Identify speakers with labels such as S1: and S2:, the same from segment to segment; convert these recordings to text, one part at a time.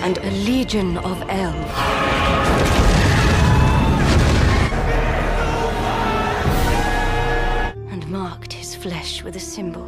S1: and a legion of elves. And marked his flesh with a symbol.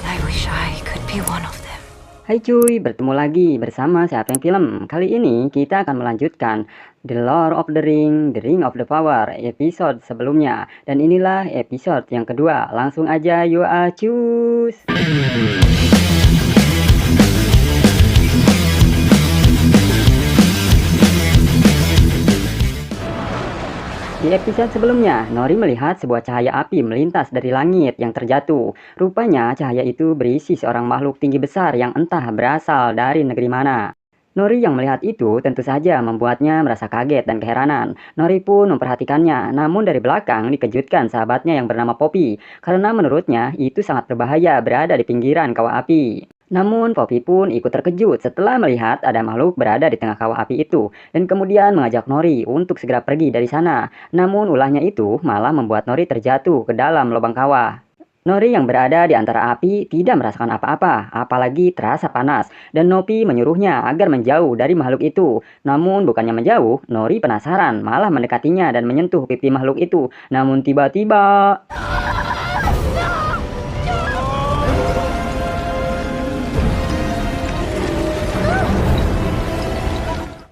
S1: I wish I could be one of them.
S2: Hai cuy, bertemu lagi bersama Siapa Yang Film. Kali ini kita akan melanjutkan The Lord of the Ring of the Power episode sebelumnya. Dan inilah episode yang kedua. Langsung aja yuk cus. Di episode sebelumnya, Nori melihat sebuah cahaya api melintas dari langit yang terjatuh. Rupanya cahaya itu berisi seorang makhluk tinggi besar yang entah berasal dari negeri mana. Nori yang melihat itu tentu saja membuatnya merasa kaget dan keheranan. Nori pun memperhatikannya, namun dari belakang dikejutkan sahabatnya yang bernama Poppy. Karena menurutnya itu sangat berbahaya berada di pinggiran kawah api. Namun Poppy pun ikut terkejut setelah melihat ada makhluk berada di tengah kawah api itu. Dan kemudian mengajak Nori untuk segera pergi dari sana. Namun ulahnya itu malah membuat Nori terjatuh ke dalam lubang kawah. Nori yang berada di antara api tidak merasakan apa-apa, apalagi terasa panas. Dan Nopi menyuruhnya agar menjauh dari makhluk itu. Namun bukannya menjauh, Nori penasaran malah mendekatinya dan menyentuh pipi makhluk itu. Namun tiba-tiba...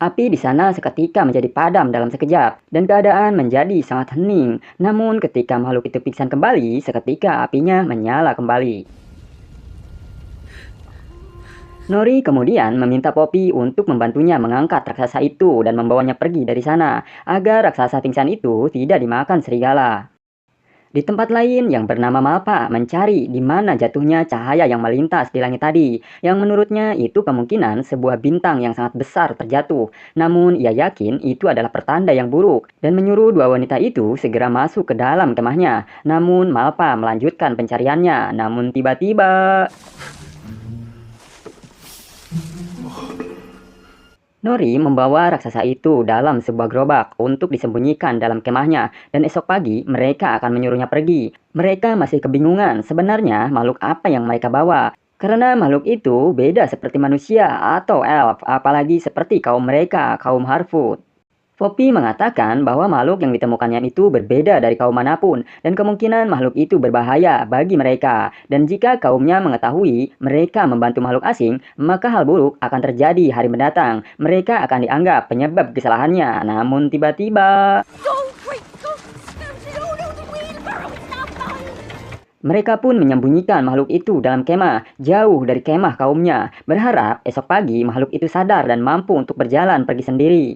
S2: Api di sana seketika menjadi padam dalam sekejap, dan keadaan menjadi sangat hening. Namun ketika makhluk itu pingsan kembali, seketika apinya menyala kembali. Nori kemudian meminta Poppy untuk membantunya mengangkat raksasa itu dan membawanya pergi dari sana, agar raksasa pingsan itu tidak dimakan serigala. Di tempat lain yang bernama Malpa mencari di mana jatuhnya cahaya yang melintas di langit tadi, yang menurutnya itu kemungkinan sebuah bintang yang sangat besar terjatuh. Namun ia yakin itu adalah pertanda yang buruk dan menyuruh dua wanita itu segera masuk ke dalam kemahnya. Namun Malpa melanjutkan pencariannya. Namun tiba-tiba... Nori membawa raksasa itu dalam sebuah gerobak untuk disembunyikan dalam kemahnya, dan esok pagi mereka akan menyuruhnya pergi. Mereka masih kebingungan sebenarnya makhluk apa yang mereka bawa, karena makhluk itu beda seperti manusia atau elf, apalagi seperti kaum mereka, kaum Harfoot. Poppy mengatakan bahwa makhluk yang ditemukannya itu berbeda dari kaum manapun dan kemungkinan makhluk itu berbahaya bagi mereka. Dan jika kaumnya mengetahui mereka membantu makhluk asing, maka hal buruk akan terjadi hari mendatang. Mereka akan dianggap penyebab kesalahannya. Namun tiba-tiba... Mereka pun menyembunyikan makhluk itu dalam kemah, jauh dari kemah kaumnya, berharap esok pagi makhluk itu sadar dan mampu untuk berjalan pergi sendiri.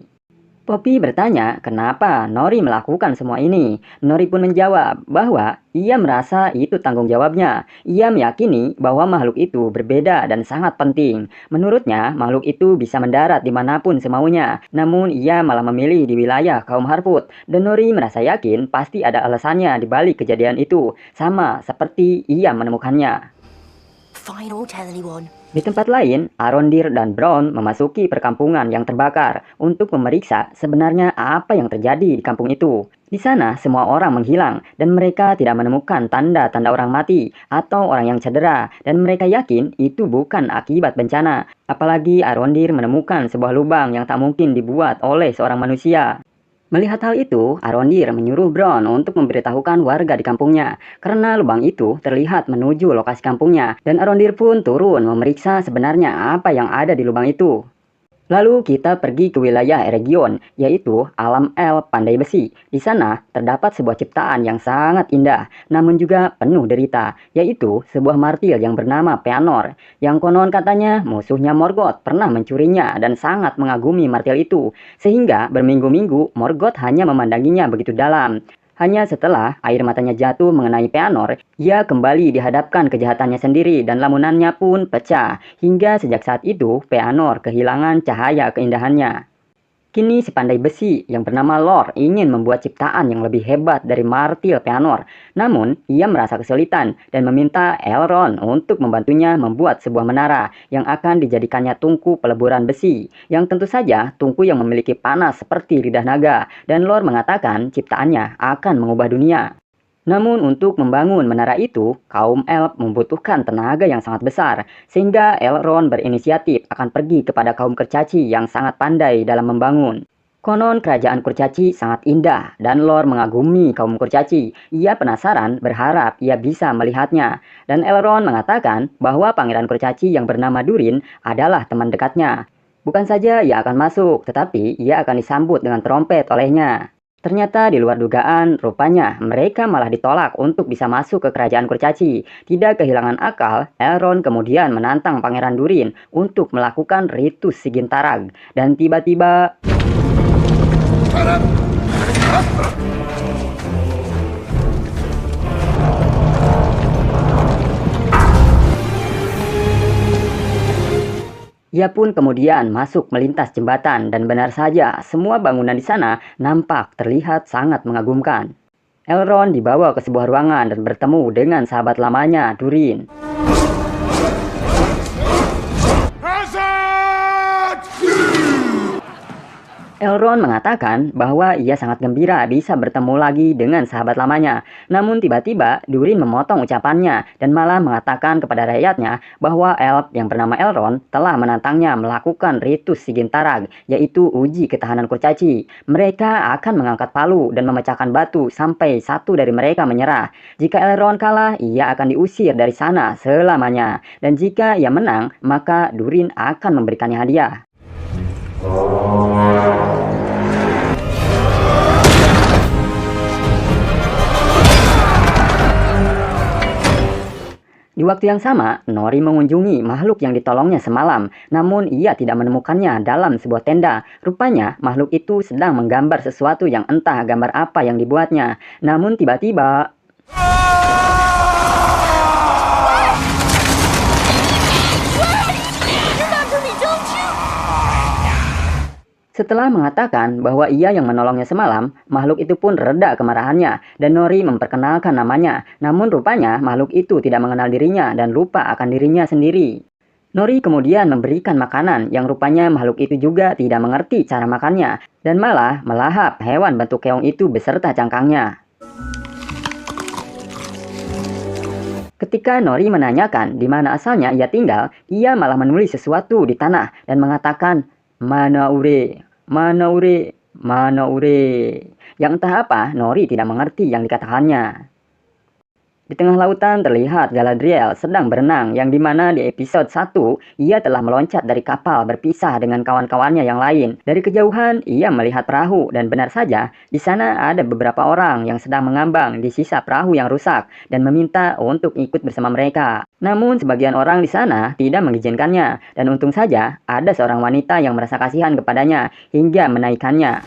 S2: Poppy bertanya kenapa Nori melakukan semua ini. Nori pun menjawab bahwa ia merasa itu tanggung jawabnya. Ia meyakini bahwa makhluk itu berbeda dan sangat penting. Menurutnya makhluk itu bisa mendarat dimanapun semaunya. Namun ia malah memilih di wilayah kaum Harfoot. Dan Nori merasa yakin pasti ada alasannya di balik kejadian itu. Sama seperti ia menemukannya. Di tempat lain, Arondir dan Brown memasuki perkampungan yang terbakar untuk memeriksa sebenarnya apa yang terjadi di kampung itu. Di sana, semua orang menghilang dan mereka tidak menemukan tanda-tanda orang mati atau orang yang cedera, dan mereka yakin itu bukan akibat bencana. Apalagi Arondir menemukan sebuah lubang yang tak mungkin dibuat oleh seorang manusia. Melihat hal itu, Arondir menyuruh Brown untuk memberitahukan warga di kampungnya, karena lubang itu terlihat menuju lokasi kampungnya, dan Arondir pun turun memeriksa sebenarnya apa yang ada di lubang itu. Lalu kita pergi ke wilayah Eregion, yaitu Alam El Pandai Besi. Di sana terdapat sebuah ciptaan yang sangat indah, namun juga penuh derita, yaitu sebuah martil yang bernama Peanor, yang konon katanya musuhnya Morgoth pernah mencurinya dan sangat mengagumi martil itu, sehingga berminggu-minggu Morgoth hanya memandanginya begitu dalam. Hanya setelah air matanya jatuh mengenai Peanor, ia kembali dihadapkan kejahatannya sendiri dan lamunannya pun pecah. Hingga sejak saat itu, Peanor kehilangan cahaya keindahannya. Kini si pandai besi yang bernama Lor ingin membuat ciptaan yang lebih hebat dari martil Peanor. Namun, ia merasa kesulitan dan meminta Elrond untuk membantunya membuat sebuah menara yang akan dijadikannya tungku peleburan besi. Yang tentu saja tungku yang memiliki panas seperti lidah naga. Dan Lor mengatakan ciptaannya akan mengubah dunia. Namun untuk membangun menara itu, kaum elf membutuhkan tenaga yang sangat besar, sehingga Elrond berinisiatif akan pergi kepada kaum kurcaci yang sangat pandai dalam membangun. Konon kerajaan kurcaci sangat indah dan Lor mengagumi kaum kurcaci. Ia penasaran berharap ia bisa melihatnya. Dan Elrond mengatakan bahwa pangeran kurcaci yang bernama Durin adalah teman dekatnya. Bukan saja ia akan masuk, tetapi ia akan disambut dengan trompet olehnya. Ternyata di luar dugaan, rupanya mereka malah ditolak untuk bisa masuk ke kerajaan kurcaci. Tidak kehilangan akal, Elrond kemudian menantang Pangeran Durin untuk melakukan ritus Sigintarag. Dan tiba-tiba ia pun kemudian masuk melintas jembatan dan benar saja semua bangunan di sana nampak terlihat sangat mengagumkan. Elrond dibawa ke sebuah ruangan dan bertemu dengan sahabat lamanya, Durin. Elrond mengatakan bahwa ia sangat gembira bisa bertemu lagi dengan sahabat lamanya. Namun tiba-tiba Durin memotong ucapannya dan malah mengatakan kepada rakyatnya bahwa elf yang bernama Elrond telah menantangnya melakukan ritus Sigintarag, yaitu uji ketahanan kurcaci. Mereka akan mengangkat palu dan memecahkan batu sampai satu dari mereka menyerah. Jika Elrond kalah, ia akan diusir dari sana selamanya. Dan jika ia menang, maka Durin akan memberikannya hadiah. Di waktu yang sama, Nori mengunjungi makhluk yang ditolongnya semalam, namun ia tidak menemukannya dalam sebuah tenda. Rupanya, makhluk itu sedang menggambar sesuatu yang entah gambar apa yang dibuatnya. Namun tiba-tiba setelah mengatakan bahwa ia yang menolongnya semalam, makhluk itu pun reda kemarahannya dan Nori memperkenalkan namanya. Namun rupanya makhluk itu tidak mengenal dirinya dan lupa akan dirinya sendiri. Nori kemudian memberikan makanan yang rupanya makhluk itu juga tidak mengerti cara makannya dan malah melahap hewan bentuk keong itu beserta cangkangnya. Ketika Nori menanyakan di mana asalnya ia tinggal, ia malah menulis sesuatu di tanah dan mengatakan, Manaure, Manaure, Manaure. Yang entah apa, Nori tidak mengerti yang dikatakannya. Di tengah lautan terlihat Galadriel sedang berenang, yang dimana di episode 1 ia telah meloncat dari kapal berpisah dengan kawan-kawannya yang lain. Dari kejauhan ia melihat perahu dan benar saja di sana ada beberapa orang yang sedang mengambang di sisa perahu yang rusak dan meminta untuk ikut bersama mereka. Namun sebagian orang di sana tidak mengizinkannya dan untung saja ada seorang wanita yang merasa kasihan kepadanya hingga menaikkannya.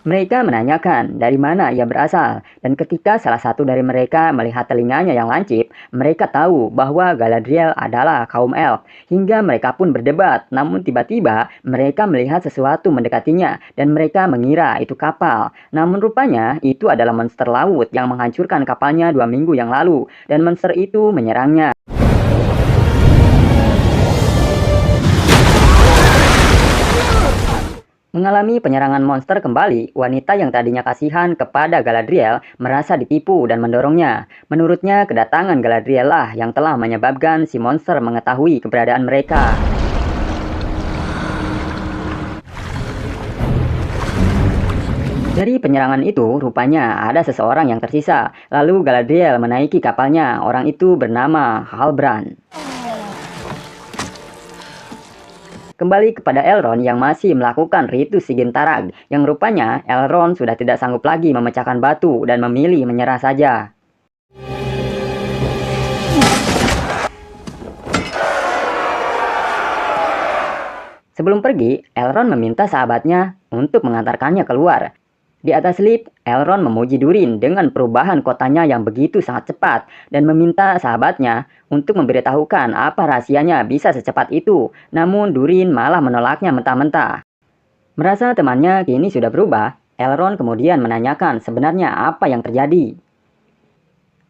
S2: Mereka menanyakan dari mana ia berasal, dan ketika salah satu dari mereka melihat telinganya yang lancip, mereka tahu bahwa Galadriel adalah kaum elf. Hingga mereka pun berdebat, namun tiba-tiba mereka melihat sesuatu mendekatinya, dan mereka mengira itu kapal. Namun rupanya itu adalah monster laut yang menghancurkan kapalnya 2 minggu yang lalu, dan monster itu menyerangnya. Mengalami penyerangan monster kembali, wanita yang tadinya kasihan kepada Galadriel merasa ditipu dan mendorongnya. Menurutnya, kedatangan Galadriel lah yang telah menyebabkan si monster mengetahui keberadaan mereka. Dari penyerangan itu, rupanya ada seseorang yang tersisa. Lalu Galadriel menaiki kapalnya. Orang itu bernama Halbrand. Kembali kepada Elrond yang masih melakukan ritus Sigintarag, yang rupanya Elrond sudah tidak sanggup lagi memecahkan batu dan memilih menyerah saja. Sebelum pergi, Elrond meminta sahabatnya untuk mengantarkannya keluar. Di atas lift, Elrond memuji Durin dengan perubahan kotanya yang begitu sangat cepat dan meminta sahabatnya untuk memberitahukan apa rahasianya bisa secepat itu. Namun Durin malah menolaknya mentah-mentah. Merasa temannya kini sudah berubah, Elrond kemudian menanyakan sebenarnya apa yang terjadi.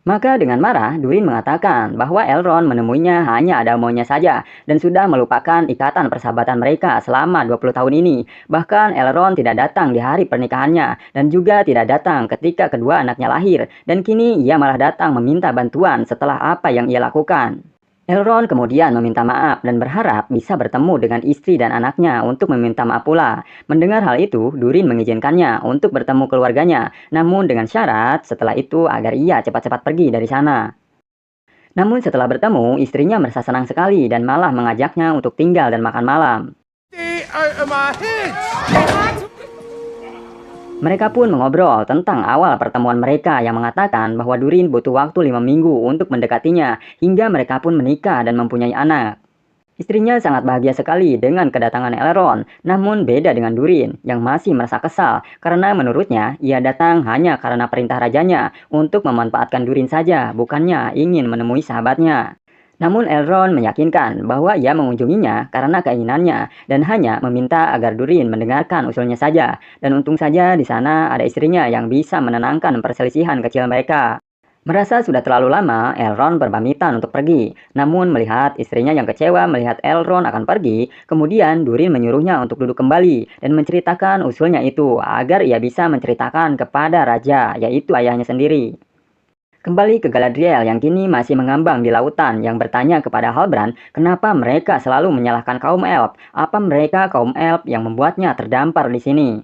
S2: Maka dengan marah, Durin mengatakan bahwa Elrond menemuinya hanya ada maunya saja dan sudah melupakan ikatan persahabatan mereka selama 20 tahun ini. Bahkan Elrond tidak datang di hari pernikahannya dan juga tidak datang ketika kedua anaknya lahir. Dan kini ia malah datang meminta bantuan setelah apa yang ia lakukan. Elrond kemudian meminta maaf dan berharap bisa bertemu dengan istri dan anaknya untuk meminta maaf pula. Mendengar hal itu, Durin mengizinkannya untuk bertemu keluarganya, namun dengan syarat setelah itu agar ia cepat-cepat pergi dari sana. Namun setelah bertemu, istrinya merasa senang sekali dan malah mengajaknya untuk tinggal dan makan malam. Mereka pun mengobrol tentang awal pertemuan mereka yang mengatakan bahwa Durin butuh waktu 5 minggu untuk mendekatinya hingga mereka pun menikah dan mempunyai anak. Istrinya sangat bahagia sekali dengan kedatangan Elrond, namun beda dengan Durin yang masih merasa kesal karena menurutnya ia datang hanya karena perintah rajanya untuk memanfaatkan Durin saja, bukannya ingin menemui sahabatnya. Namun Elrond meyakinkan bahwa ia mengunjunginya karena keinginannya dan hanya meminta agar Durin mendengarkan usulnya saja. Dan untung saja di sana ada istrinya yang bisa menenangkan perselisihan kecil mereka. Merasa sudah terlalu lama, Elrond berpamitan untuk pergi. Namun melihat istrinya yang kecewa melihat Elrond akan pergi, kemudian Durin menyuruhnya untuk duduk kembali dan menceritakan usulnya itu agar ia bisa menceritakan kepada raja, yaitu ayahnya sendiri. Kembali ke Galadriel yang kini masih mengambang di lautan yang bertanya kepada Halbrand kenapa mereka selalu menyalahkan kaum elf. Apa mereka kaum elf yang membuatnya terdampar di sini?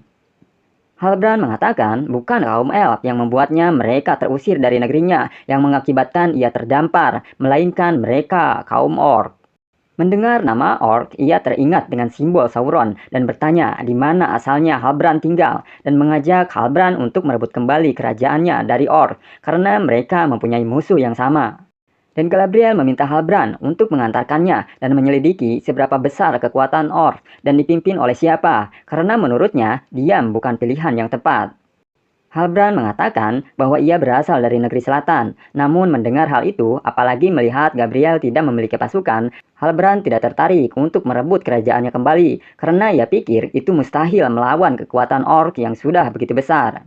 S2: Halbrand mengatakan bukan kaum elf yang membuatnya mereka terusir dari negerinya yang mengakibatkan ia terdampar, melainkan mereka kaum orc. Mendengar nama orc, ia teringat dengan simbol Sauron dan bertanya di mana asalnya Halbrand tinggal dan mengajak Halbrand untuk merebut kembali kerajaannya dari orc karena mereka mempunyai musuh yang sama. Dan Galadriel meminta Halbrand untuk mengantarkannya dan menyelidiki seberapa besar kekuatan orc dan dipimpin oleh siapa karena menurutnya diam bukan pilihan yang tepat. Halbrand mengatakan bahwa ia berasal dari negeri selatan. Namun mendengar hal itu, apalagi melihat Gabriel tidak memiliki pasukan, Halbrand tidak tertarik untuk merebut kerajaannya kembali, karena ia pikir itu mustahil melawan kekuatan orc yang sudah begitu besar.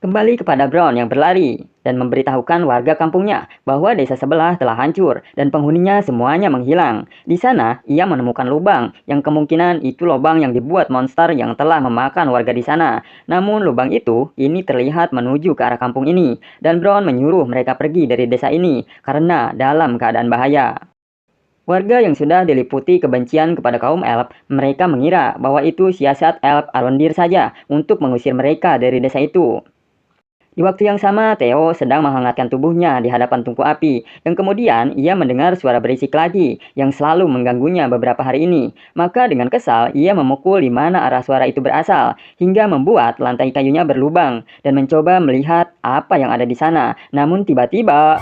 S2: Kembali kepada Bronn yang berlari dan memberitahukan warga kampungnya bahwa desa sebelah telah hancur dan penghuninya semuanya menghilang. Di sana, ia menemukan lubang yang kemungkinan itu lubang yang dibuat monster yang telah memakan warga di sana. Namun lubang itu ini terlihat menuju ke arah kampung ini dan Bronn menyuruh mereka pergi dari desa ini karena dalam keadaan bahaya. Warga yang sudah diliputi kebencian kepada kaum elf, mereka mengira bahwa itu siasat elf Arondir saja untuk mengusir mereka dari desa itu. Di waktu yang sama, Theo sedang menghangatkan tubuhnya di hadapan tungku api, dan kemudian ia mendengar suara berisik lagi yang selalu mengganggunya beberapa hari ini. Maka dengan kesal, ia memukul di mana arah suara itu berasal, hingga membuat lantai kayunya berlubang, dan mencoba melihat apa yang ada di sana. Namun tiba-tiba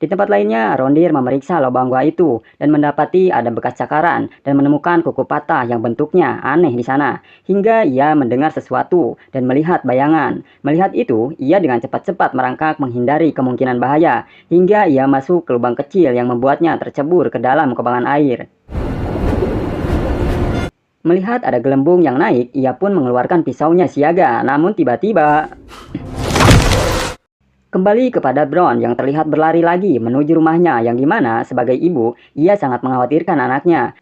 S2: di tempat lainnya, Arondir memeriksa lubang gua itu dan mendapati ada bekas cakaran dan menemukan kuku patah yang bentuknya aneh di sana. Hingga ia mendengar sesuatu dan melihat bayangan. Melihat itu, ia dengan cepat-cepat merangkak menghindari kemungkinan bahaya. Hingga ia masuk ke lubang kecil yang membuatnya tercebur ke dalam kubangan air. Melihat ada gelembung yang naik, ia pun mengeluarkan pisaunya siaga. Namun tiba-tiba kembali kepada Bronn yang terlihat berlari lagi menuju rumahnya yang dimana sebagai ibu ia sangat mengkhawatirkan anaknya.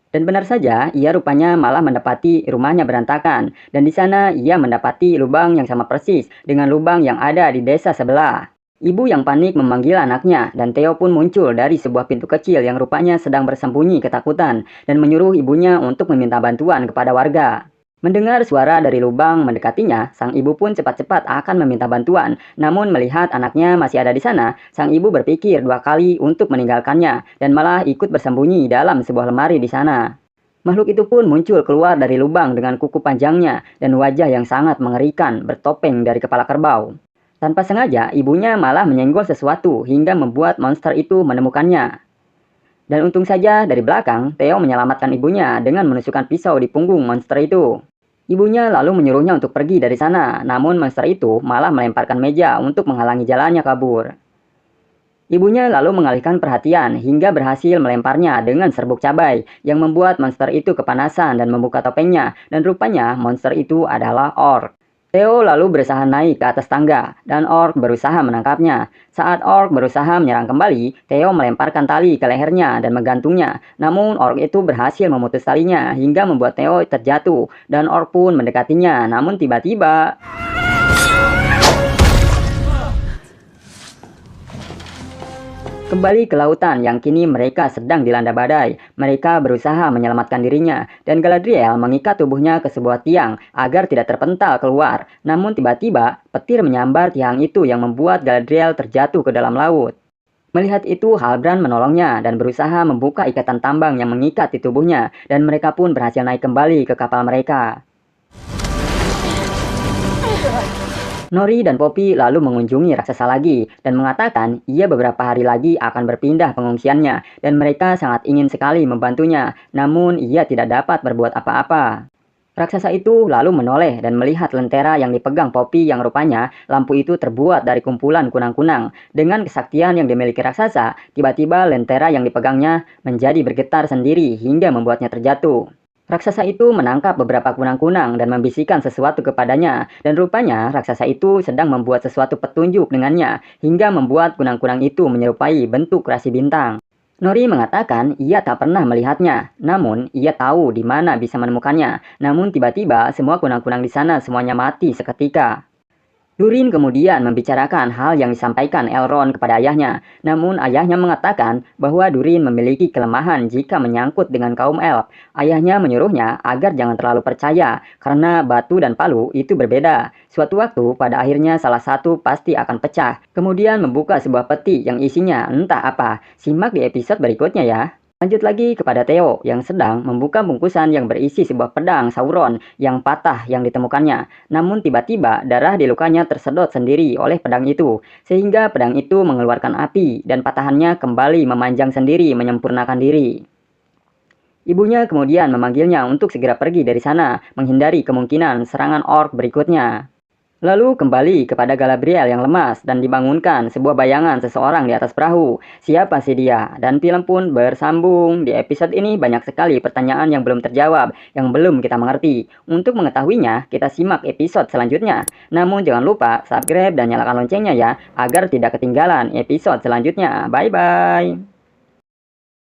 S2: Dan benar saja ia rupanya malah mendapati rumahnya berantakan dan di sana ia mendapati lubang yang sama persis dengan lubang yang ada di desa sebelah. Ibu yang panik memanggil anaknya dan Theo pun muncul dari sebuah pintu kecil yang rupanya sedang bersembunyi ketakutan dan menyuruh ibunya untuk meminta bantuan kepada warga. Mendengar suara dari lubang mendekatinya, sang ibu pun cepat-cepat akan meminta bantuan. Namun melihat anaknya masih ada di sana, sang ibu berpikir 2 kali untuk meninggalkannya dan malah ikut bersembunyi dalam sebuah lemari di sana. Makhluk itu pun muncul keluar dari lubang dengan kuku panjangnya dan wajah yang sangat mengerikan bertopeng dari kepala kerbau. Tanpa sengaja, ibunya malah menyenggol sesuatu hingga membuat monster itu menemukannya. Dan untung saja dari belakang, Theo menyelamatkan ibunya dengan menusukkan pisau di punggung monster itu. Ibunya lalu menyuruhnya untuk pergi dari sana, namun monster itu malah melemparkan meja untuk menghalangi jalannya kabur. Ibunya lalu mengalihkan perhatian hingga berhasil melemparnya dengan serbuk cabai yang membuat monster itu kepanasan dan membuka topengnya dan rupanya monster itu adalah orc. Theo lalu berusaha naik ke atas tangga, dan orc berusaha menangkapnya. Saat orc berusaha menyerang kembali, Theo melemparkan tali ke lehernya dan menggantungnya. Namun orc itu berhasil memutus talinya hingga membuat Theo terjatuh, dan orc pun mendekatinya. Namun tiba-tiba kembali ke lautan yang kini mereka sedang dilanda badai. Mereka berusaha menyelamatkan dirinya, dan Galadriel mengikat tubuhnya ke sebuah tiang agar tidak terpental keluar. Namun tiba-tiba petir menyambar tiang itu yang membuat Galadriel terjatuh ke dalam laut. Melihat itu, Halbrand menolongnya dan berusaha membuka ikatan tambang yang mengikat di tubuhnya, dan mereka pun berhasil naik kembali ke kapal mereka. Nori dan Poppy lalu mengunjungi raksasa lagi dan mengatakan ia beberapa hari lagi akan berpindah pengungsiannya dan mereka sangat ingin sekali membantunya, namun ia tidak dapat berbuat apa-apa. Raksasa itu lalu menoleh dan melihat lentera yang dipegang Poppy yang rupanya lampu itu terbuat dari kumpulan kunang-kunang. Dengan kesaktian yang dimiliki raksasa, tiba-tiba lentera yang dipegangnya menjadi bergetar sendiri hingga membuatnya terjatuh. Raksasa itu menangkap beberapa kunang-kunang dan membisikkan sesuatu kepadanya, dan rupanya raksasa itu sedang membuat sesuatu petunjuk dengannya, hingga membuat kunang-kunang itu menyerupai bentuk rasi bintang. Nori mengatakan ia tak pernah melihatnya, namun ia tahu di mana bisa menemukannya. Namun tiba-tiba semua kunang-kunang di sana semuanya mati seketika. Durin kemudian membicarakan hal yang disampaikan Elrond kepada ayahnya, namun ayahnya mengatakan bahwa Durin memiliki kelemahan jika menyangkut dengan kaum elf. Ayahnya menyuruhnya agar jangan terlalu percaya, karena batu dan palu itu berbeda. Suatu waktu, pada akhirnya salah satu pasti akan pecah, kemudian membuka sebuah peti yang isinya entah apa. Simak di episode berikutnya ya. Lanjut lagi kepada Theo yang sedang membuka bungkusan yang berisi sebuah pedang Sauron yang patah yang ditemukannya. Namun tiba-tiba darah di lukanya tersedot sendiri oleh pedang itu, sehingga pedang itu mengeluarkan api dan patahannya kembali memanjang sendiri menyempurnakan diri. Ibunya kemudian memanggilnya untuk segera pergi dari sana, menghindari kemungkinan serangan orc berikutnya. Lalu kembali kepada Galadriel yang lemas dan dibangunkan sebuah bayangan seseorang di atas perahu. Siapa sih dia? Dan film pun bersambung. Di episode ini banyak sekali pertanyaan yang belum terjawab, yang belum kita mengerti. Untuk mengetahuinya, kita simak episode selanjutnya. Namun jangan lupa subscribe dan nyalakan loncengnya ya, agar tidak ketinggalan episode selanjutnya. Bye-bye.